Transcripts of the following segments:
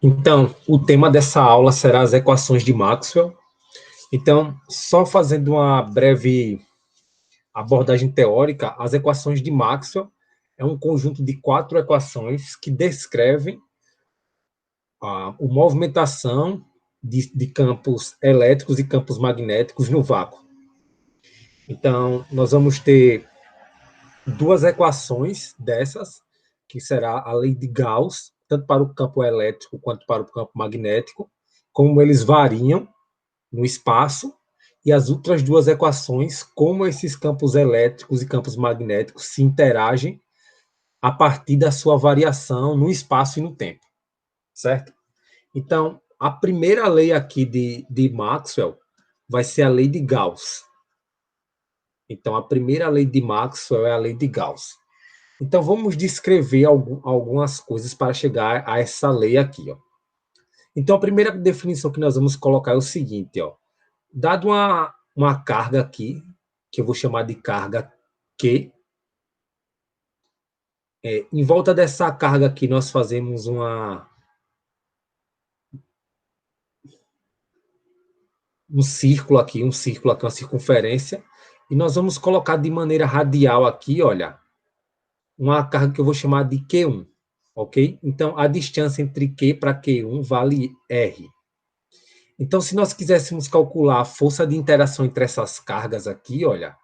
Então, o tema dessa aula será as equações de Maxwell. Então, só fazendo uma breve abordagem teórica, as equações de Maxwell é um conjunto de 4 equações que descrevem a movimentação de campos elétricos e campos magnéticos no vácuo. Então, nós vamos ter 2 equações dessas, que será a lei de Gauss, tanto para o campo elétrico quanto para o campo magnético, como eles variam no espaço, e as outras 2 equações, como esses campos elétricos e campos magnéticos se interagem a partir da sua variação no espaço e no tempo, certo? Então, a primeira lei aqui de Maxwell vai ser a lei de Gauss. Então, a primeira lei de Maxwell é a lei de Gauss. Então, vamos descrever algumas coisas para chegar a essa lei aqui, ó. Então, a primeira definição que nós vamos colocar é o seguinte, ó. Dado uma carga aqui, que eu vou chamar de carga Q, em volta dessa carga aqui nós fazemos um círculo aqui, uma circunferência, e nós vamos colocar de maneira radial aqui, olha, uma carga que eu vou chamar de Q1, ok? Então, a distância entre Q para Q1 vale R. Então, se nós quiséssemos calcular a força de interação entre essas cargas aqui, olha,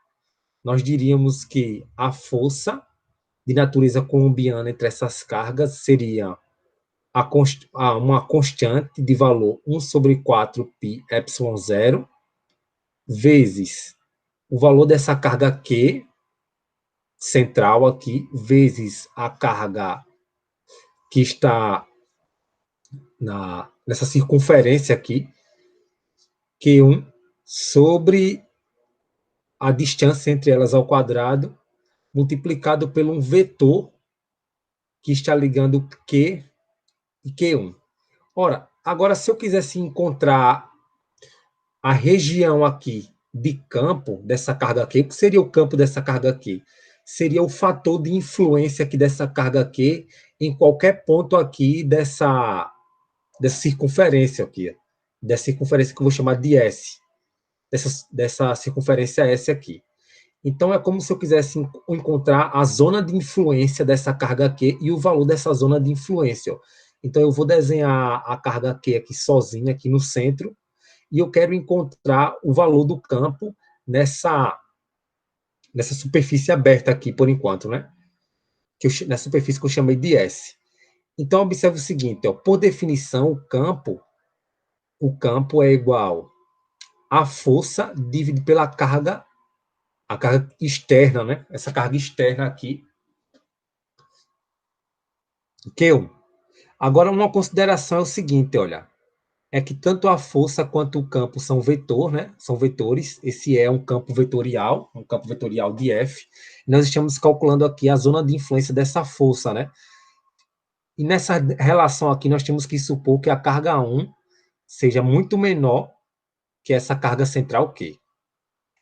nós diríamos que a força de natureza colombiana entre essas cargas seria uma constante de valor 1 sobre 4 π epsilon 0 vezes o valor dessa carga Q central aqui, vezes a carga que está nessa circunferência aqui, Q1, sobre a distância entre elas ao quadrado, multiplicado por um vetor que está ligando Q e Q1. Ora, agora, se eu quisesse encontrar a região aqui de campo dessa carga Q, o que seria o campo dessa carga Q? Seria o fator de influência aqui dessa carga Q em qualquer ponto aqui dessa circunferência aqui, dessa circunferência que eu vou chamar de S, dessa circunferência S aqui. Então, é como se eu quisesse encontrar a zona de influência dessa carga Q e o valor dessa zona de influência. Ó. Então, eu vou desenhar a carga Q aqui sozinha, aqui no centro, e eu quero encontrar o valor do campo nessa superfície aberta aqui, por enquanto, né? Nessa superfície que eu chamei de S. Então, observe o seguinte, ó, por definição, o campo é igual a força dividido pela carga, a carga externa, né? Essa carga externa aqui, Q1. Agora, uma consideração é o seguinte, olha, é que tanto a força quanto o campo são vetor, né? São vetores. Esse é um campo vetorial de F. Nós estamos calculando aqui a zona de influência dessa força, né? E nessa relação aqui, nós temos que supor que a carga 1 seja muito menor que essa carga central Q.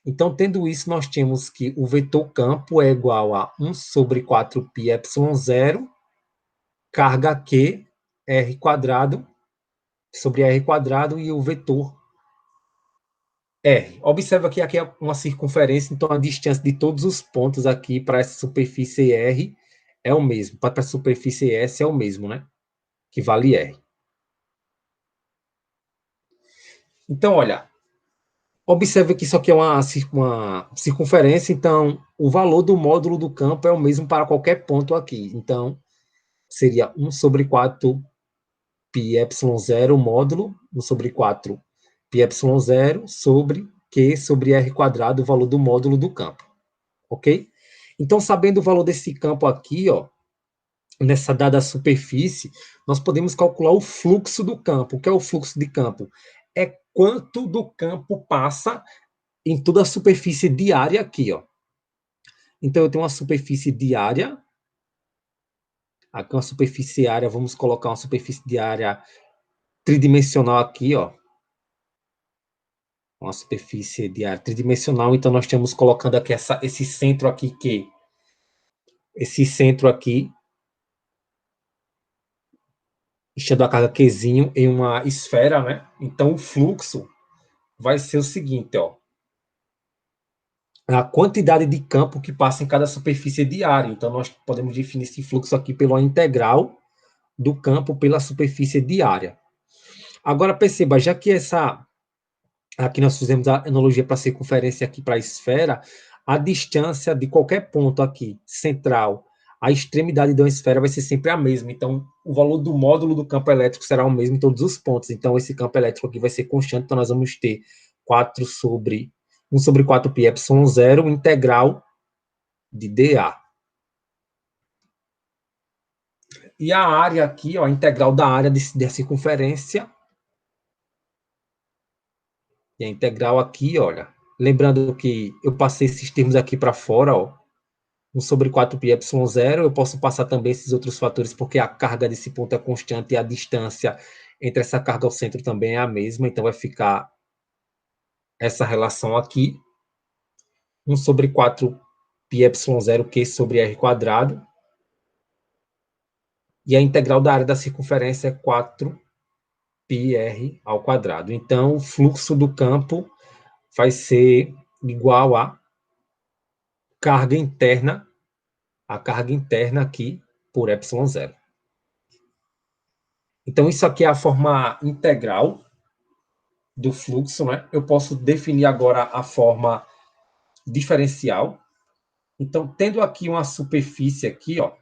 Então, tendo isso, nós temos que o vetor campo é igual a 1 sobre 4 π epsilon 0, carga Q, R quadrado, sobre R quadrado, e o vetor R. Observa que aqui é uma circunferência, então a distância de todos os pontos aqui para essa superfície R é o mesmo. Para a superfície S é o mesmo, né? Que vale R. Então, olha, observe que isso aqui é uma circunferência, então o valor do módulo do campo é o mesmo para qualquer ponto aqui. Então, seria 1 sobre 4 π epsilon 0 módulo, 1 sobre 4 π epsilon 0 sobre Q sobre R quadrado, o valor do módulo do campo. Ok? Então, sabendo o valor desse campo aqui, ó, nessa dada superfície, nós podemos calcular o fluxo do campo. O que é o fluxo de campo? É quanto do campo passa em toda a superfície diária aqui, ó. Então, eu tenho uma superfície diária. Aqui uma superfície área, vamos colocar uma superfície diária tridimensional aqui, ó. Uma superfície diária tridimensional, então nós estamos colocando aqui esse centro aqui, esse centro aqui enchendo a carga Qzinho em uma esfera, né? Então, o fluxo vai ser o seguinte, ó. A quantidade de campo que passa em cada superfície de área. Então, nós podemos definir esse fluxo aqui pela integral do campo pela superfície de área. Agora, perceba, já que aqui nós fizemos a analogia para a circunferência aqui para a esfera, a distância de qualquer ponto aqui, central, a extremidade de uma esfera vai ser sempre a mesma. Então, o valor do módulo do campo elétrico será o mesmo em todos os pontos. Então, esse campo elétrico aqui vai ser constante. Então, nós vamos ter 4 sobre 1 sobre 4 π epsilon zero integral de dA. E a área aqui, ó, a integral da área da circunferência. E a integral aqui, olha. Lembrando que eu passei esses termos aqui para fora, ó. 1 sobre 4 π epsilon zero, eu posso passar também esses outros fatores, porque a carga desse ponto é constante e a distância entre essa carga ao centro também é a mesma, então vai ficar essa relação aqui, 1 sobre 4 π epsilon zero Q sobre R quadrado, e a integral da área da circunferência é 4 πr ao quadrado. Então, o fluxo do campo vai ser igual a carga interna, a carga interna aqui por epsilon zero. Então, isso aqui é a forma integral do fluxo, né? Eu posso definir agora a forma diferencial. Então, tendo aqui uma superfície aqui, ó,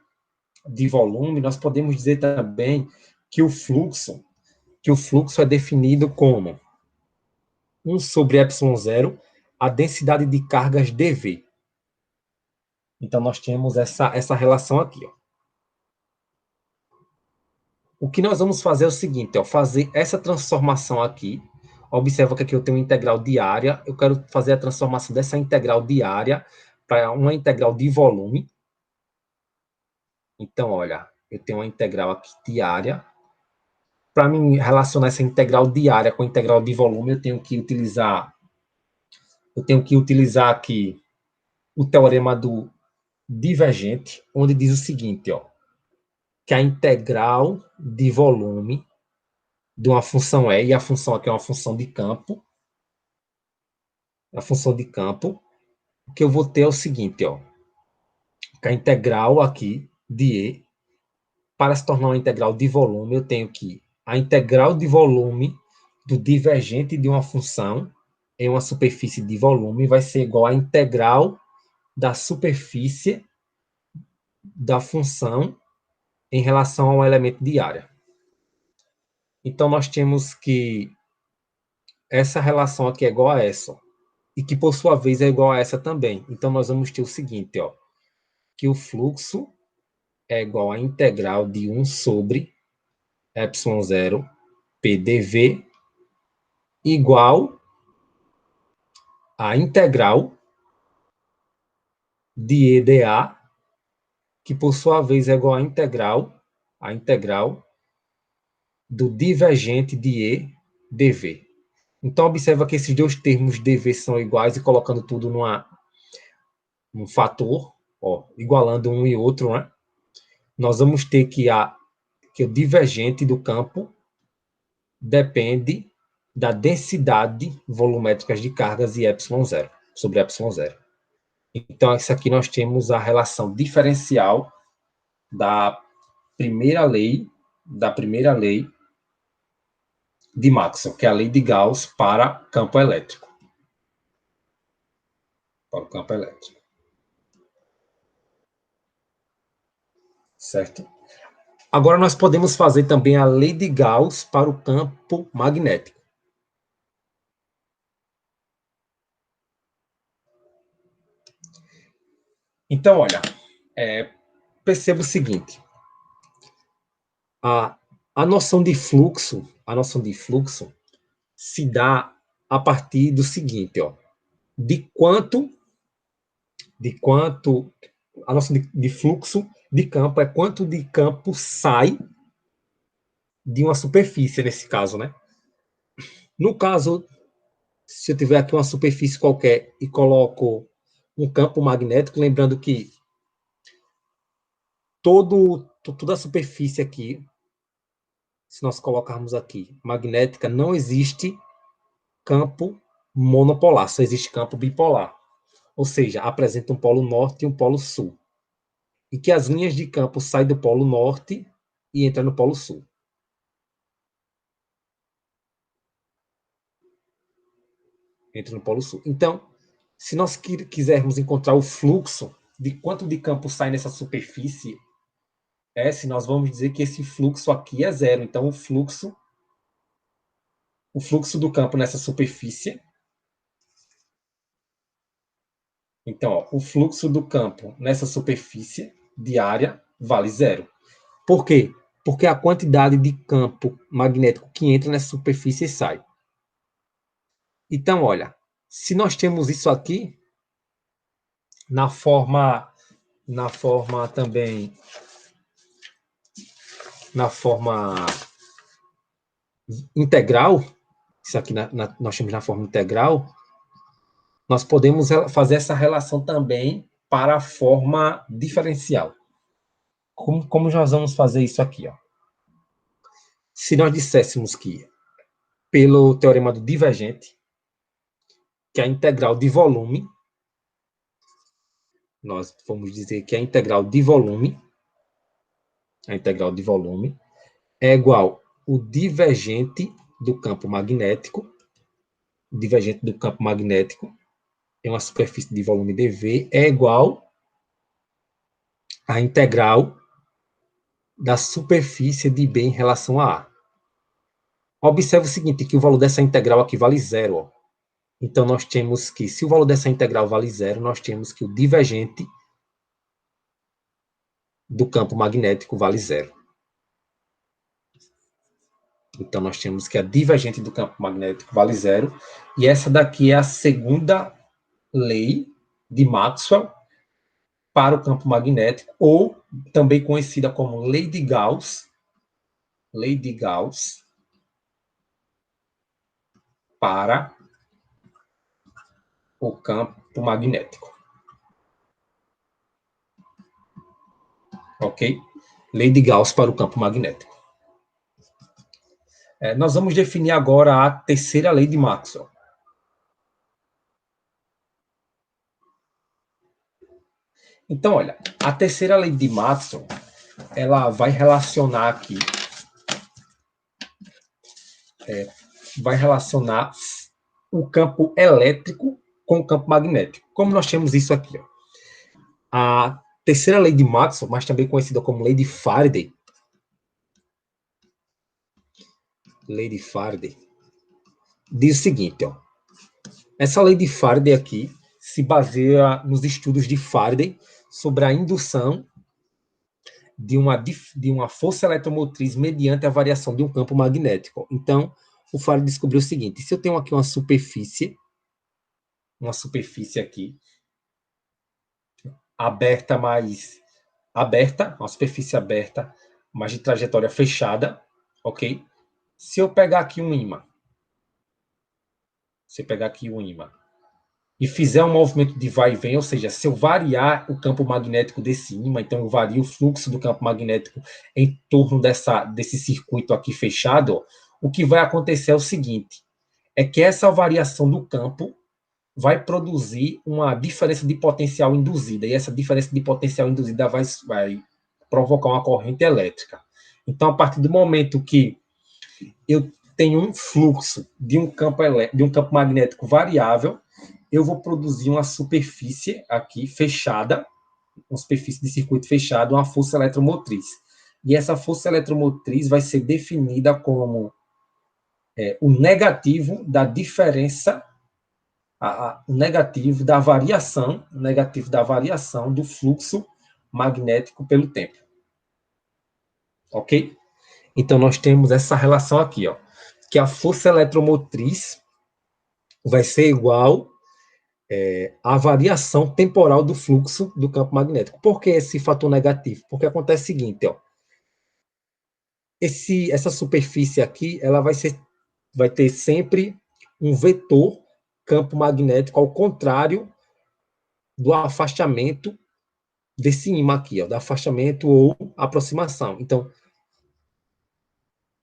de volume, nós podemos dizer também que o fluxo é definido como 1 sobre epsilon zero, a densidade de cargas dV. Então, nós temos essa relação aqui, ó. O que nós vamos fazer é o seguinte, ó, fazer essa transformação aqui. Observa que aqui eu tenho uma integral de área. Eu quero fazer a transformação dessa integral de área para uma integral de volume. Então, olha, eu tenho uma integral aqui de área. Para me relacionar essa integral de área com a integral de volume, eu tenho que utilizar aqui o teorema do divergente, onde diz o seguinte, ó, que a integral de volume de uma função E, e a função aqui é uma função de campo, o que eu vou ter é o seguinte, ó, que a integral aqui de E, para se tornar uma integral de volume, eu tenho que a integral de volume do divergente de uma função em uma superfície de volume vai ser igual à integral da superfície da função em relação ao elemento de área. Então, nós temos que essa relação aqui é igual a essa, e que, por sua vez, é igual a essa também. Então, nós vamos ter o seguinte, ó, que o fluxo é igual à integral de 1 sobre epsilon zero pdv igual à integral de EDA, que, por sua vez, é igual à integral do divergente de E dv. Então, observa que esses dois termos dv são iguais e colocando tudo num fator, ó, igualando um e outro, né? Nós vamos ter que o divergente do campo depende da densidade volumétrica de cargas e epsilon zero, sobre epsilon zero. Então, isso aqui nós temos a relação diferencial da primeira lei de Maxwell, que é a lei de Gauss para campo elétrico. Para o campo elétrico. Certo? Agora nós podemos fazer também a lei de Gauss para o campo magnético. Então, olha, perceba o seguinte, a noção de fluxo se dá a partir do seguinte, ó, de quanto a noção de fluxo de campo é quanto de campo sai de uma superfície, nesse caso, né? No caso, se eu tiver aqui uma superfície qualquer e coloco um campo magnético, lembrando que toda a superfície aqui se nós colocarmos aqui magnética, não existe campo monopolar, só existe campo bipolar. Ou seja, apresenta um polo norte e um polo sul. E que as linhas de campo saem do polo norte e entram no polo sul. Entra no polo sul. Então, se nós quisermos encontrar o fluxo de quanto de campo sai nessa superfície S, nós vamos dizer que esse fluxo aqui é zero. Então, o fluxo do campo nessa superfície. Então, ó, o fluxo do campo nessa superfície diária vale zero. Por quê? Porque a quantidade de campo magnético que entra nessa superfície e sai. Então, olha, se nós temos isso aqui, na forma também, na forma integral, isso aqui nós temos na forma integral, nós podemos fazer essa relação também para a forma diferencial. Como nós vamos fazer isso aqui? Ó? Se nós disséssemos que, pelo teorema do divergente, que a integral de volume, nós vamos dizer que a integral de volume é igual ao divergente do campo magnético, em uma superfície de volume dV, é igual à integral da superfície de B em relação a A. Observe o seguinte, que o valor dessa integral aqui vale zero. Ó. Então, nós temos que, se o valor dessa integral vale zero, nós temos que o divergente do campo magnético vale zero. Então, nós temos que a divergente do campo magnético vale zero. E essa daqui é a segunda lei de Maxwell para o campo magnético, ou também conhecida como lei de Gauss para o campo magnético. Ok? Lei de Gauss para o campo magnético. Nós vamos definir agora a terceira lei de Maxwell. Então, olha, a terceira lei de Maxwell, ela vai relacionar aqui, vai relacionar o campo elétrico com o campo magnético. Como nós temos isso aqui, ó. A terceira lei de Maxwell, mas também conhecida como lei de Faraday, diz o seguinte, ó. Essa lei de Faraday aqui se baseia nos estudos de Faraday sobre a indução de uma força eletromotriz mediante a variação de um campo magnético. Então, o Faraday descobriu o seguinte: se eu tenho aqui uma superfície aqui, uma superfície aberta, mas de trajetória fechada, ok? Se eu pegar aqui um ímã, e fizer um movimento de vai e vem, ou seja, se eu variar o campo magnético desse ímã, então eu vario o fluxo do campo magnético em torno desse circuito aqui fechado, ó, o que vai acontecer é o seguinte, é que essa variação do campo vai produzir uma diferença de potencial induzida, e essa diferença de potencial induzida vai provocar uma corrente elétrica. Então, a partir do momento que eu tenho um fluxo de um campo magnético variável, eu vou produzir uma superfície aqui fechada, uma superfície de circuito fechado, uma força eletromotriz. E essa força eletromotriz vai ser definida como o negativo da diferença, o negativo da variação do fluxo magnético pelo tempo. Ok? Então, nós temos essa relação aqui, ó, que a força eletromotriz vai ser igual à variação temporal do fluxo do campo magnético. Por que esse fator negativo? Porque acontece o seguinte, ó, essa superfície aqui, ela vai ter sempre um vetor campo magnético ao contrário do afastamento desse ímã aqui, ó, do afastamento ou aproximação. Então,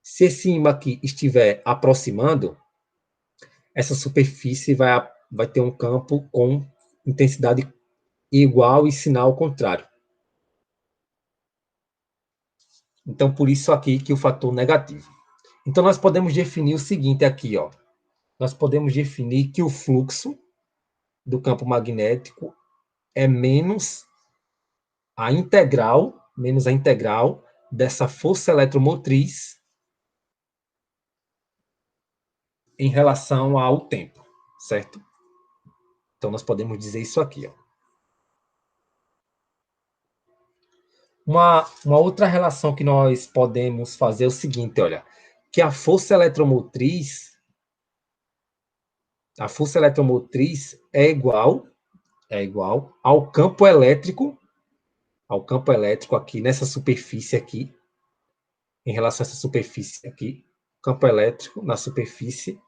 Se esse ímã aqui estiver aproximando, essa superfície vai ter um campo com intensidade igual e sinal contrário. Então, por isso aqui que o fator negativo. Então, nós podemos definir o seguinte aqui, ó. Nós podemos definir que o fluxo do campo magnético é menos a integral dessa força eletromotriz em relação ao tempo, certo? Então, nós podemos dizer isso aqui, ó. Uma outra relação que nós podemos fazer é o seguinte, olha, que a força eletromotriz é igual ao campo elétrico aqui nessa superfície aqui, em relação a essa superfície aqui, campo elétrico na superfície,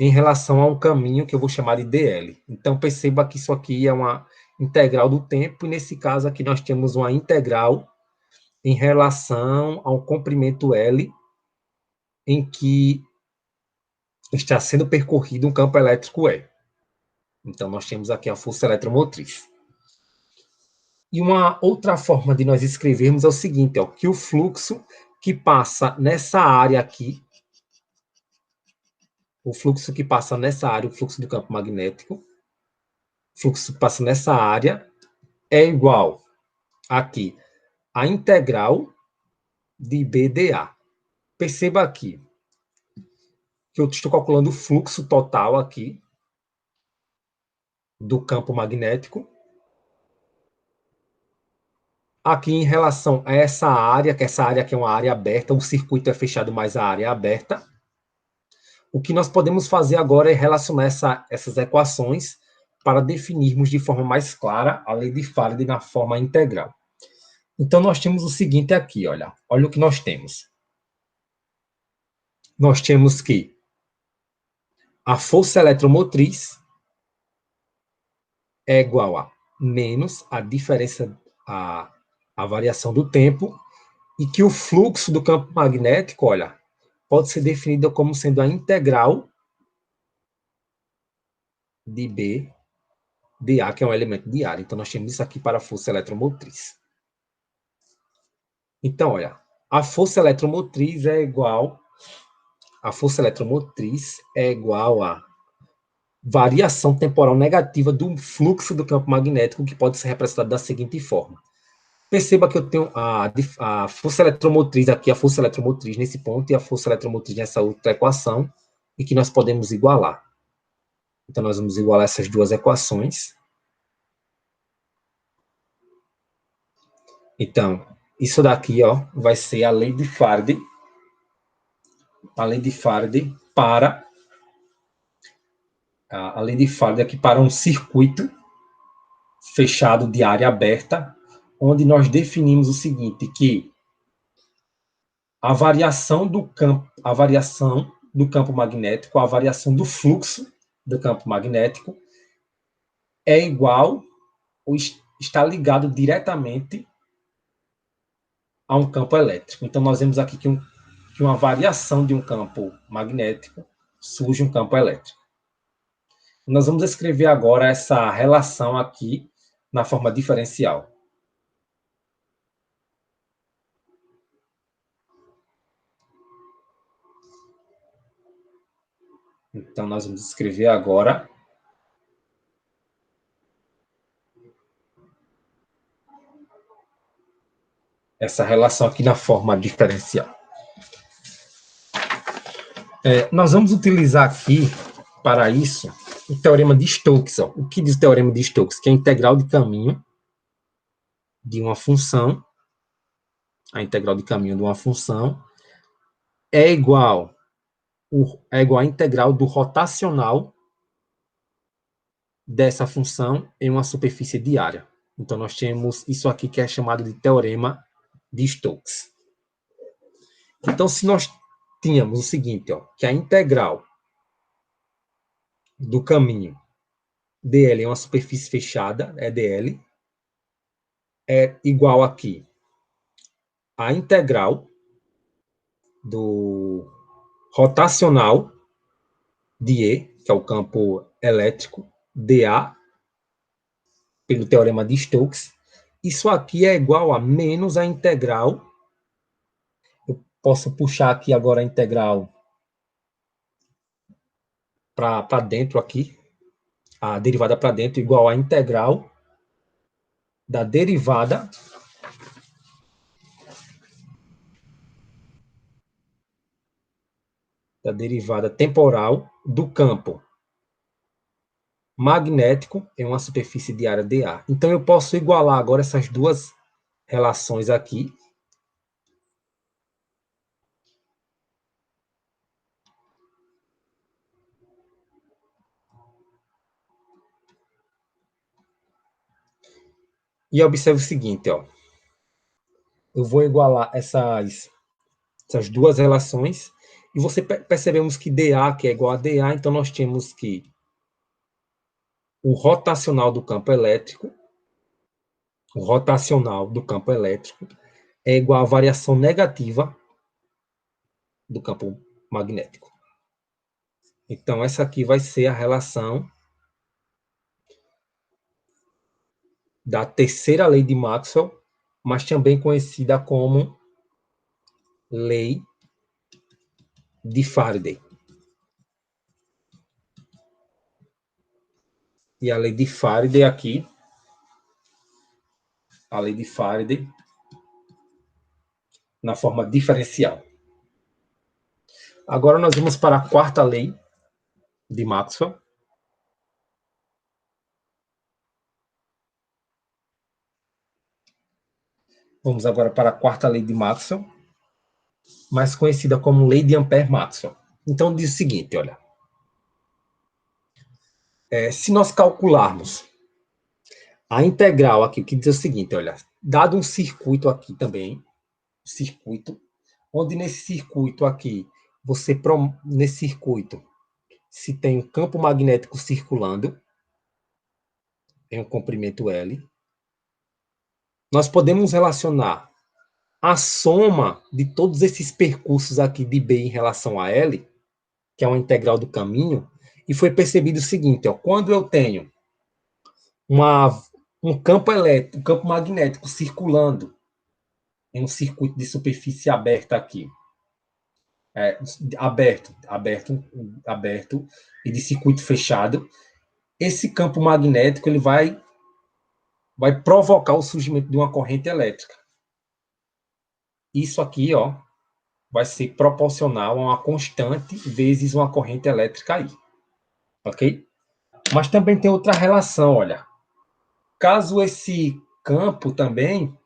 em relação a um caminho que eu vou chamar de dl. Então, perceba que isso aqui é uma integral do tempo, e nesse caso aqui nós temos uma integral em relação ao comprimento L, em que está sendo percorrido um campo elétrico E. Então, nós temos aqui a força eletromotriz. E uma outra forma de nós escrevermos é o seguinte, ó, que o fluxo que passa nessa área aqui, o fluxo que passa nessa área, o fluxo do campo magnético, o fluxo que passa nessa área é igual aqui a integral de BdA. Perceba aqui que eu estou calculando o fluxo total aqui do campo magnético. Aqui em relação a essa área, que essa área aqui é uma área aberta, o circuito é fechado, mas a área é aberta. O que nós podemos fazer agora é relacionar essas equações para definirmos de forma mais clara a lei de Faraday na forma integral. Então, nós temos o seguinte aqui, olha o que nós temos. Nós temos que a força eletromotriz é igual a menos a diferença, a variação do tempo, e que o fluxo do campo magnético, olha, pode ser definido como sendo a integral de B de A, que é um elemento de área. Então, nós temos isso aqui para a força eletromotriz. Então, olha, a força eletromotriz é igual a variação temporal negativa do fluxo do campo magnético, que pode ser representado da seguinte forma. Perceba que eu tenho a força eletromotriz aqui, a força eletromotriz nesse ponto, e a força eletromotriz nessa outra equação, e que nós podemos igualar. Então, nós vamos igualar essas duas equações. Então, isso daqui, ó, vai ser a lei de Faraday. A lei de Faraday aqui para um circuito fechado de área aberta, onde nós definimos o seguinte, que a variação do campo magnético, a variação do fluxo do campo magnético é igual ou está ligado diretamente a um campo elétrico. Então, nós vemos aqui que uma variação de um campo magnético surge um campo elétrico. Nós vamos escrever agora essa relação aqui na forma diferencial. Então, nós vamos escrever agora essa relação aqui na forma diferencial. Nós vamos utilizar aqui, para isso, o teorema de Stokes. Ó. O que diz o teorema de Stokes? Que a integral de caminho de uma função, é igual à integral do rotacional dessa função em uma superfície de área. Então, nós temos isso aqui que é chamado de teorema de Stokes. Então, se nós tínhamos o seguinte, ó, que a integral do caminho dl em uma superfície fechada, é igual aqui a integral do rotacional de E, que é o campo elétrico, dA, pelo teorema de Stokes. Isso aqui é igual a menos a integral. Eu posso puxar aqui agora a integral para dentro aqui, a derivada para dentro, igual a integral da derivada temporal do campo magnético em uma superfície de área dA. Então, eu posso igualar agora essas duas relações aqui. E observe o seguinte, ó. Eu vou igualar essas duas relações e você percebemos que dA, que é igual a dA, então nós temos que o rotacional do campo elétrico é igual à variação negativa do campo magnético. Então, essa aqui vai ser a relação da terceira lei de Maxwell, mas também conhecida como lei de Faraday. E a lei de Faraday aqui, a lei de Faraday, na forma diferencial. Agora nós vamos para a quarta lei de Maxwell. Vamos agora para a quarta lei de Maxwell, mais conhecida como lei de Ampère-Maxwell. Então diz o seguinte, olha. Se nós calcularmos a integral aqui, que diz o seguinte, olha, dado um circuito aqui também, circuito, onde nesse circuito aqui, nesse circuito, se tem um campo magnético circulando, em um comprimento L, nós podemos relacionar a soma de todos esses percursos aqui de B em relação a L, que é uma integral do caminho, e foi percebido o seguinte, ó, quando eu tenho um campo elétrico, um campo magnético circulando em um circuito de superfície aberta aqui, aberto e de circuito fechado, esse campo magnético ele vai provocar o surgimento de uma corrente elétrica. Isso aqui, ó, vai ser proporcional a uma constante vezes uma corrente elétrica aí. Ok? Mas também tem outra relação, olha. Caso esse campo também,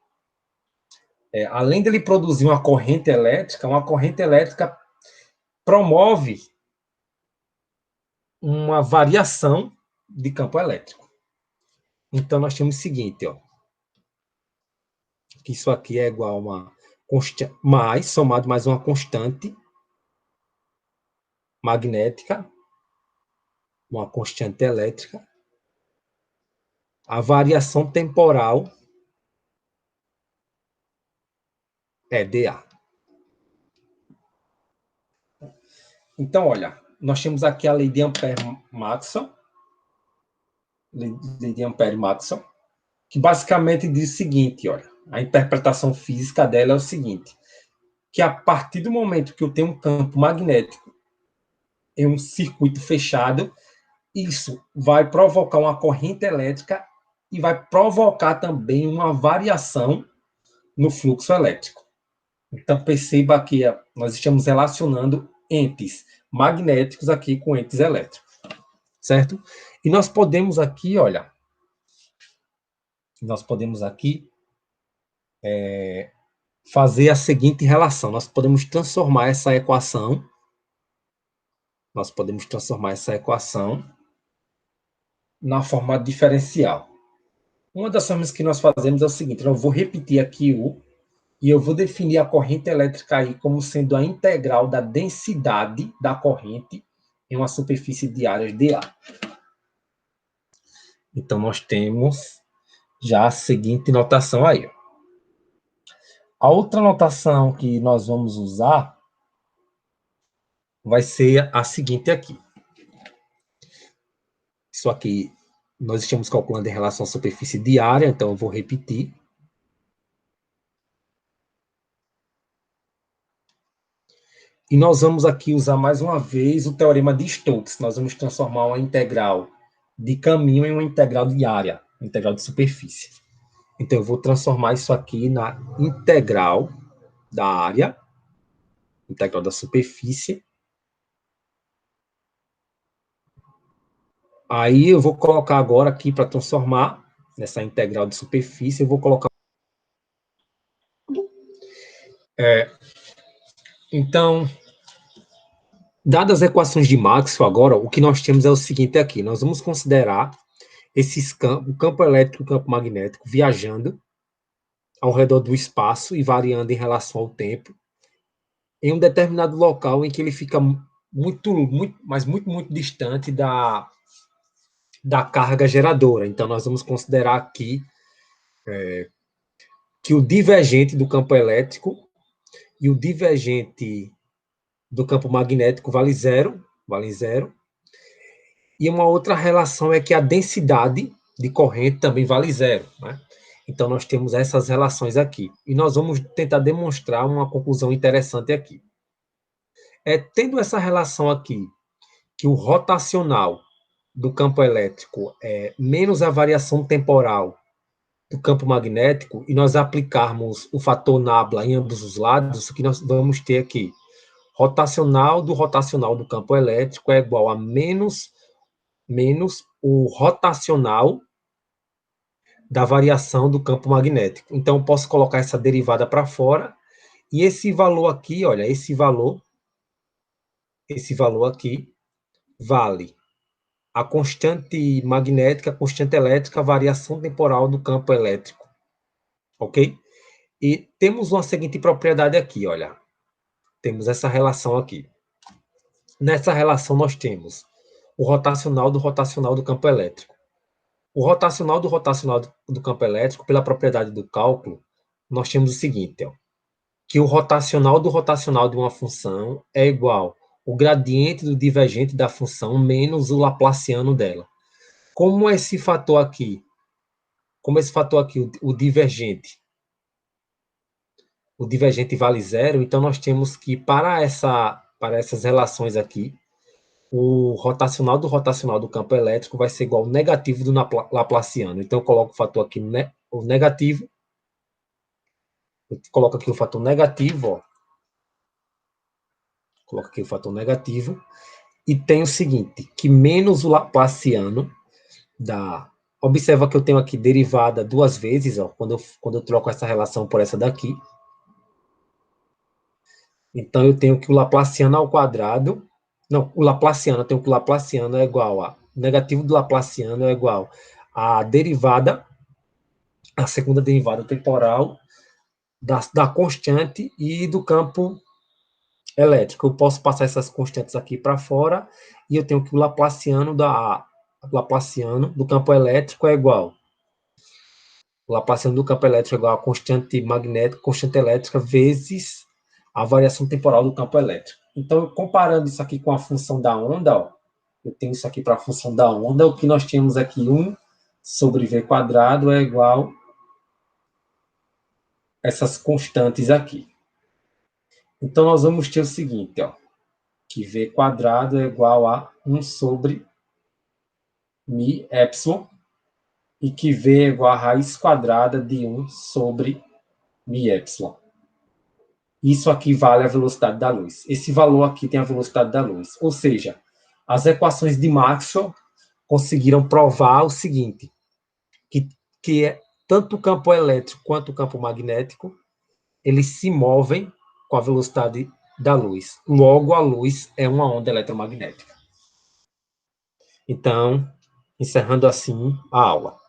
além dele produzir uma corrente elétrica promove uma variação de campo elétrico. Então, nós temos o seguinte, ó, que isso aqui é igual a uma constante, somado mais uma constante magnética, uma constante elétrica, a variação temporal é dA. Então, olha, nós temos aqui a lei de Ampère-Maxwell, lei de Ampère-Maxwell, que basicamente diz o seguinte, olha, a interpretação física dela é o seguinte, que a partir do momento que eu tenho um campo magnético em um circuito fechado, isso vai provocar uma corrente elétrica e vai provocar também uma variação no fluxo elétrico. Então, perceba que nós estamos relacionando entes magnéticos aqui com entes elétricos, certo? E nós podemos aqui, olha, fazer a seguinte relação. Nós podemos transformar essa equação na forma diferencial. Uma das formas que nós fazemos é o seguinte, eu vou repetir aqui e eu vou definir a corrente elétrica aí como sendo a integral da densidade da corrente em uma superfície de áreas dA. Então, nós temos já a seguinte notação aí. A outra notação que nós vamos usar vai ser a seguinte aqui. Isso aqui nós estamos calculando em relação à superfície de área, então eu vou repetir. E nós vamos aqui usar mais uma vez o teorema de Stokes. Nós vamos transformar uma integral de caminho em uma integral de área, uma integral de superfície. Então, eu vou transformar isso aqui na integral da área, integral da superfície. Aí, eu vou colocar agora aqui, para transformar nessa integral de superfície, eu vou colocar... Então, dadas as equações de Maxwell, agora, o que nós temos é o seguinte aqui. Nós vamos considerar esses campos, o campo elétrico e o campo magnético, viajando ao redor do espaço e variando em relação ao tempo, em um determinado local em que ele fica muito distante da carga geradora. Então, nós vamos considerar aqui que o divergente do campo elétrico e o divergente do campo magnético vale zero. E uma outra relação é que a densidade de corrente também vale zero, né? Então, nós temos essas relações aqui. E nós vamos tentar demonstrar uma conclusão interessante aqui. Tendo essa relação aqui, que o rotacional do campo elétrico é menos a variação temporal do campo magnético, e nós aplicarmos o fator nabla em ambos os lados, o que nós vamos ter aqui? Rotacional do campo elétrico é igual a menos o rotacional da variação do campo magnético. Então, eu posso colocar essa derivada para fora, e esse valor aqui, olha, esse valor aqui, vale a constante magnética, a constante elétrica, a variação temporal do campo elétrico, ok? E temos uma seguinte propriedade aqui, olha, temos essa relação aqui. Nessa relação nós temos o rotacional do campo elétrico. O rotacional do campo elétrico, pela propriedade do cálculo, nós temos o seguinte, ó, que o rotacional de uma função é igual ao gradiente do divergente da função menos o laplaciano dela. Como esse fator aqui, o divergente vale zero, então nós temos que, para essas relações aqui, o rotacional do campo elétrico vai ser igual ao negativo do laplaciano. Então, eu coloco o fator aqui, o negativo, eu coloco aqui o fator negativo, ó, coloco aqui o fator negativo, e tem o seguinte, que menos o laplaciano da... Observa que eu tenho aqui derivada duas vezes, ó, quando eu troco essa relação por essa daqui. Então, eu tenho que o laplaciano ao quadrado... Não, eu tenho que o laplaciano é igual a... O negativo do laplaciano é igual a derivada, a segunda derivada temporal da constante e do campo elétrico. Eu posso passar essas constantes aqui para fora, e eu tenho que o Laplaciano do campo elétrico é igual. O Laplaciano do campo elétrico é igual a constante magnética, constante elétrica, vezes a variação temporal do campo elétrico. Então, comparando isso aqui com a função da onda, ó, eu tenho isso aqui para a função da onda, o que nós temos aqui, 1 sobre v quadrado é igual a essas constantes aqui. Então, nós vamos ter o seguinte, ó, que v quadrado é igual a 1 sobre mi epsilon, e que v é igual a raiz quadrada de 1 sobre mi epsilon. Isso aqui vale a velocidade da luz. Esse valor aqui tem a velocidade da luz. Ou seja, as equações de Maxwell conseguiram provar o seguinte, que tanto o campo elétrico quanto o campo magnético, eles se movem com a velocidade da luz. Logo, a luz é uma onda eletromagnética. Então, encerrando assim a aula.